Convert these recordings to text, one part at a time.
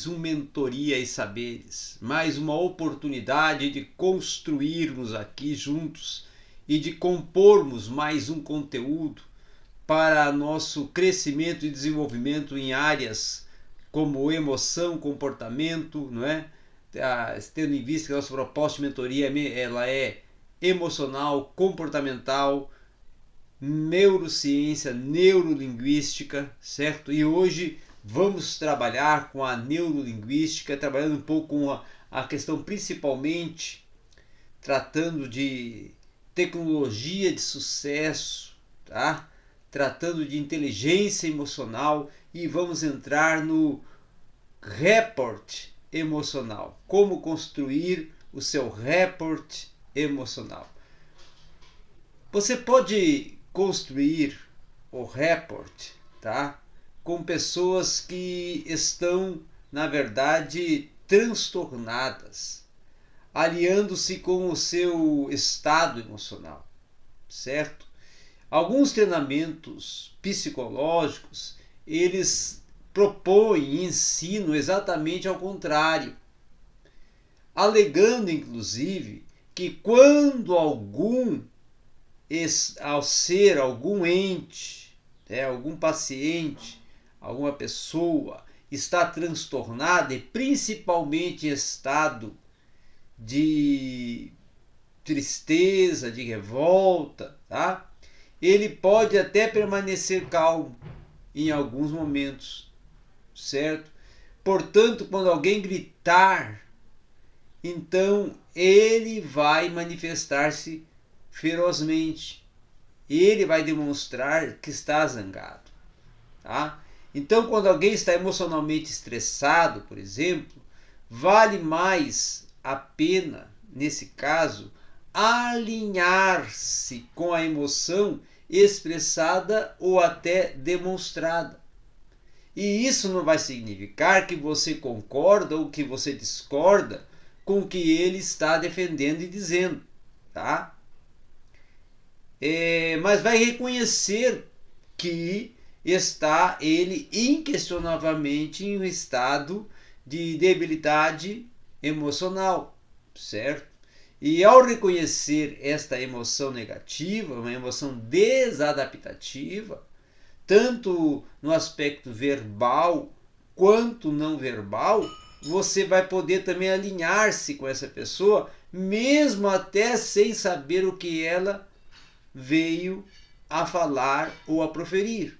mais um Mentoria e Saberes, mais uma oportunidade de construirmos aqui juntos e de compormos mais um conteúdo para nosso crescimento e desenvolvimento em áreas como emoção, comportamento, não é? Tendo em vista que a nossa proposta de mentoria ela é emocional, comportamental, neurociência, neurolinguística, certo? E hoje vamos trabalhar com a neurolinguística, trabalhando um pouco com a questão principalmente tratando de tecnologia de sucesso, tá? Tratando de inteligência emocional e vamos entrar no report emocional. Como construir o seu report emocional. Você pode construir o report, tá? Com pessoas que estão, na verdade, transtornadas, aliando-se com o seu estado emocional, certo? Alguns treinamentos psicológicos, eles propõem e ensinam exatamente ao contrário, alegando inclusive que quando algum ente, algum paciente, alguma pessoa está transtornada e principalmente em estado de tristeza, de revolta, tá? Ele pode até permanecer calmo em alguns momentos, certo? Portanto, quando alguém gritar, então ele vai manifestar-se ferozmente. Ele vai demonstrar que está zangado, tá? Então, quando alguém está emocionalmente estressado, por exemplo, vale mais a pena, nesse caso, alinhar-se com a emoção expressada ou até demonstrada. E isso não vai significar que você concorda ou que você discorda com o que ele está defendendo e dizendo, tá? Mas vai reconhecer que está ele inquestionavelmente em um estado de debilidade emocional, certo? E ao reconhecer esta emoção negativa, uma emoção desadaptativa, tanto no aspecto verbal quanto não verbal, você vai poder também alinhar-se com essa pessoa, mesmo até sem saber o que ela veio a falar ou a proferir.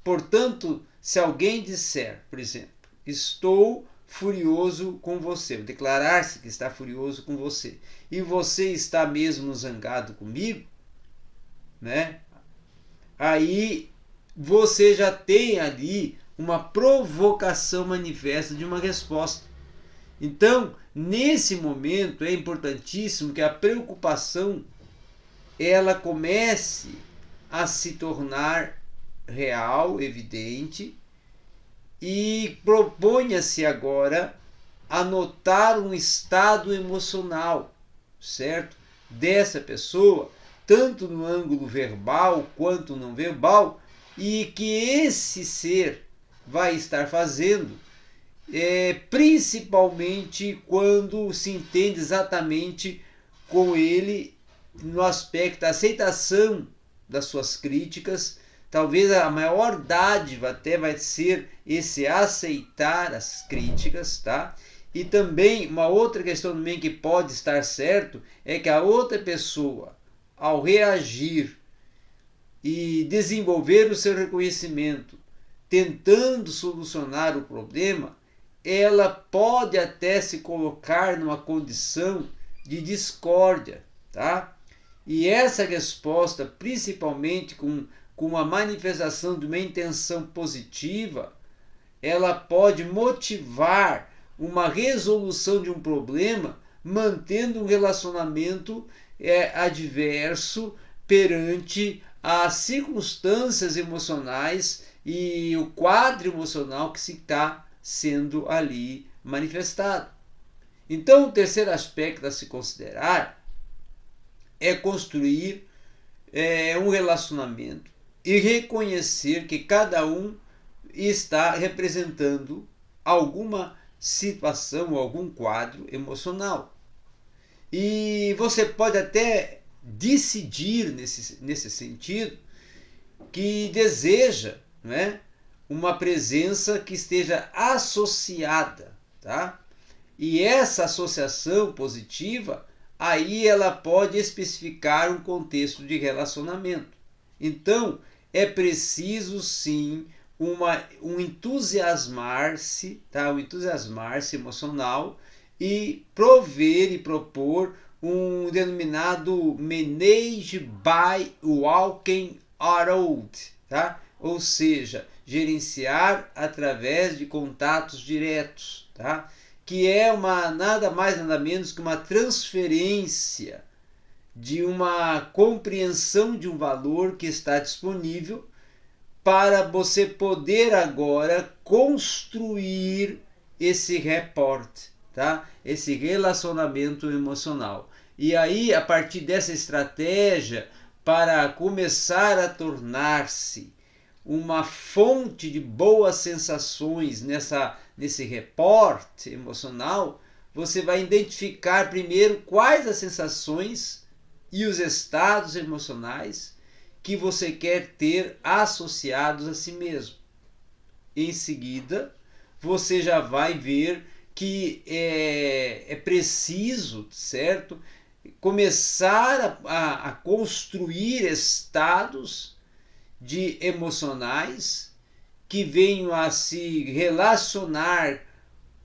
Portanto, se alguém disser, por exemplo, estou furioso com você, declarar-se que está furioso com você, e você está mesmo zangado comigo, né? Aí você já tem ali uma provocação manifesta de uma resposta. Então, nesse momento é importantíssimo que a preocupação ela comece a se tornar real, evidente, e proponha-se agora anotar um estado emocional, certo? Dessa pessoa, tanto no ângulo verbal quanto não verbal, e que esse ser vai estar fazendo, principalmente quando se entende exatamente com ele no aspecto da aceitação das suas críticas. Talvez a maior dádiva até vai ser esse aceitar as críticas, tá? E também uma outra questão também que pode estar certo é que a outra pessoa, ao reagir e desenvolver o seu reconhecimento, tentando solucionar o problema, ela pode até se colocar numa condição de discórdia, tá? E essa resposta, principalmente com a manifestação de uma intenção positiva, ela pode motivar uma resolução de um problema, mantendo um relacionamento adverso perante as circunstâncias emocionais e o quadro emocional que se está sendo ali manifestado. Então, o terceiro aspecto a se considerar é construir um relacionamento e reconhecer que cada um está representando alguma situação, algum quadro emocional. E você pode até decidir nesse sentido que deseja, né, uma presença que esteja associada, tá? E essa associação positiva, aí ela pode especificar um contexto de relacionamento. Então, é preciso sim um entusiasmar-se, tá? Um entusiasmar-se emocional e prover e propor um denominado Manage by Walking Out, tá? Ou seja, gerenciar através de contatos diretos, tá? Que é nada mais nada menos que uma transferência de uma compreensão de um valor que está disponível para você poder agora construir esse reporte, tá? Esse relacionamento emocional. E aí, a partir dessa estratégia, para começar a tornar-se uma fonte de boas sensações nesse reporte emocional, você vai identificar primeiro quais as sensações e os estados emocionais que você quer ter associados a si mesmo. Em seguida, você já vai ver que é preciso, certo? Começar a construir estados de emocionais que venham a se relacionar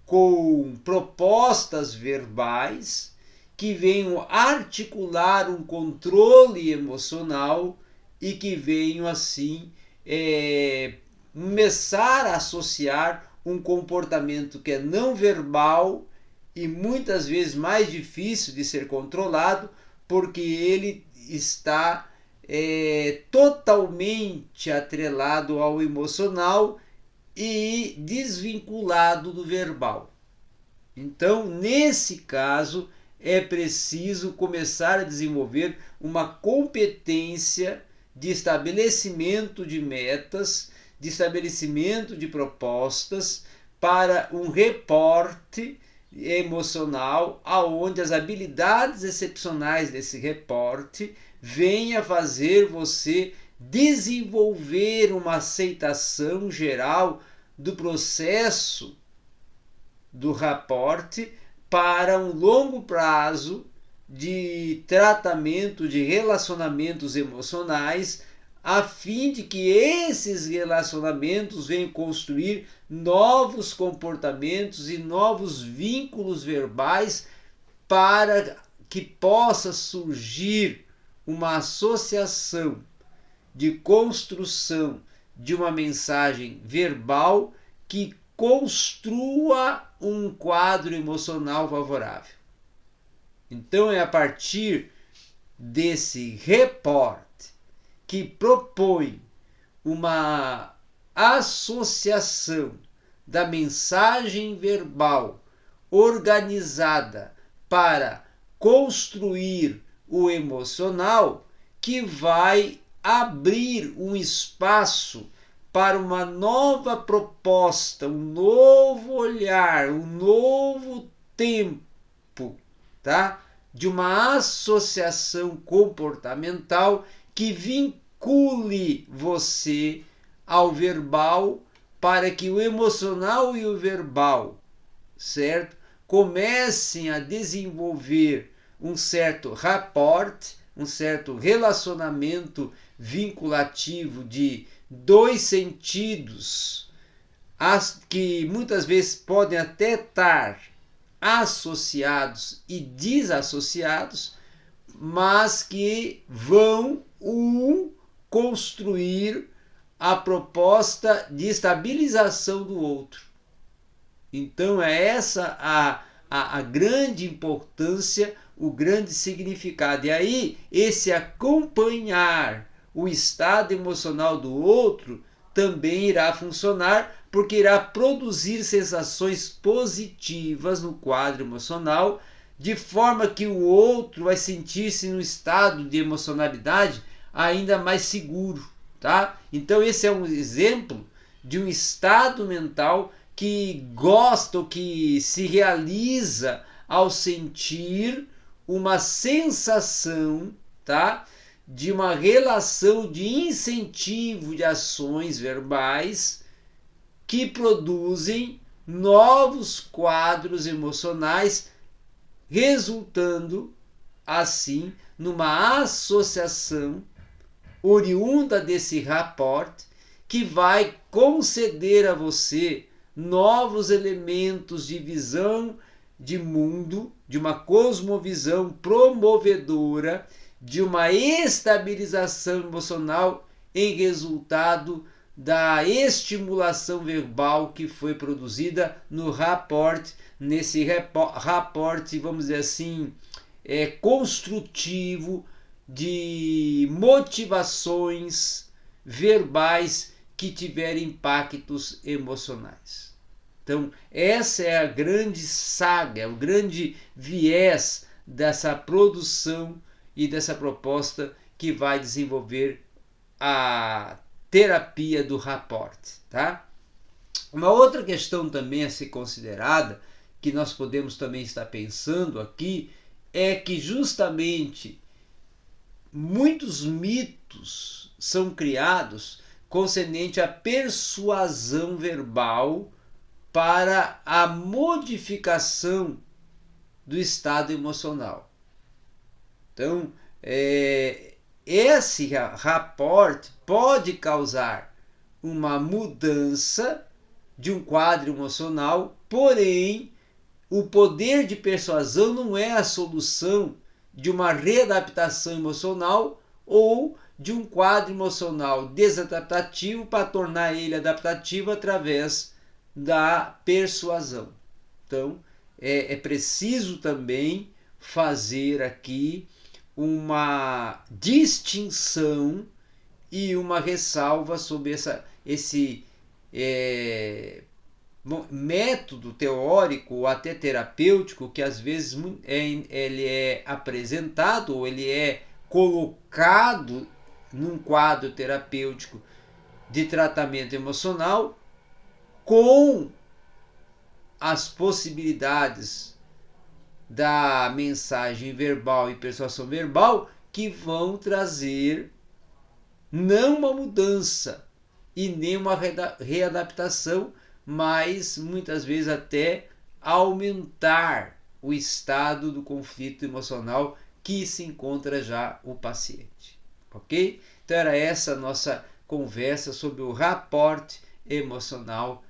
com propostas verbais, que venham articular um controle emocional e que venham assim começar a associar um comportamento que é não verbal e muitas vezes mais difícil de ser controlado, porque ele está totalmente atrelado ao emocional e desvinculado do verbal. Então, nesse caso, é preciso começar a desenvolver uma competência de estabelecimento de metas, de estabelecimento de propostas para um reporte emocional, aonde as habilidades excepcionais desse reporte venham a fazer você desenvolver uma aceitação geral do processo do raporte para um longo prazo de tratamento de relacionamentos emocionais, a fim de que esses relacionamentos venham construir novos comportamentos e novos vínculos verbais para que possa surgir uma associação de construção de uma mensagem verbal que construa um quadro emocional favorável. Então é a partir desse reporte que propõe uma associação da mensagem verbal organizada para construir o emocional, que vai abrir um espaço para uma nova proposta, um novo olhar, um novo tempo, tá? De uma associação comportamental que vincule você ao verbal, para que o emocional e o verbal, certo, comecem a desenvolver um certo rapport, um certo relacionamento vinculativo de dois sentidos, que muitas vezes podem até estar associados e desassociados, mas que vão construir a proposta de estabilização do outro. Então é essa a grande importância, o grande significado. E aí, esse acompanhar o estado emocional do outro também irá funcionar, porque irá produzir sensações positivas no quadro emocional, de forma que o outro vai sentir-se num estado de emocionalidade ainda mais seguro, tá? Então esse é um exemplo de um estado mental que gosta, que se realiza ao sentir uma sensação, tá? De uma relação de incentivo de ações verbais que produzem novos quadros emocionais, resultando assim numa associação oriunda desse rapport que vai conceder a você novos elementos de visão de mundo, de uma cosmovisão promovedora, de uma estabilização emocional em resultado da estimulação verbal que foi produzida no rapport, nesse rapport, vamos dizer assim, construtivo de motivações verbais que tiverem impactos emocionais. Então, essa é a grande saga, o grande viés dessa produção e dessa proposta que vai desenvolver a terapia do rapport, tá? Uma outra questão também a ser considerada, que nós podemos também estar pensando aqui, é que justamente muitos mitos são criados concernente à persuasão verbal para a modificação do estado emocional. Então, esse rapport pode causar uma mudança de um quadro emocional, porém, o poder de persuasão não é a solução de uma readaptação emocional ou de um quadro emocional desadaptativo para tornar ele adaptativo através da persuasão. Então, é preciso também fazer aqui uma distinção e uma ressalva sobre esse método teórico ou até terapêutico que às vezes ele é apresentado ou ele é colocado num quadro terapêutico de tratamento emocional com as possibilidades da mensagem verbal e persuasão verbal que vão trazer não uma mudança e nem uma readaptação, mas muitas vezes até aumentar o estado do conflito emocional que se encontra já o paciente. Ok? Então era essa a nossa conversa sobre o rapport emocional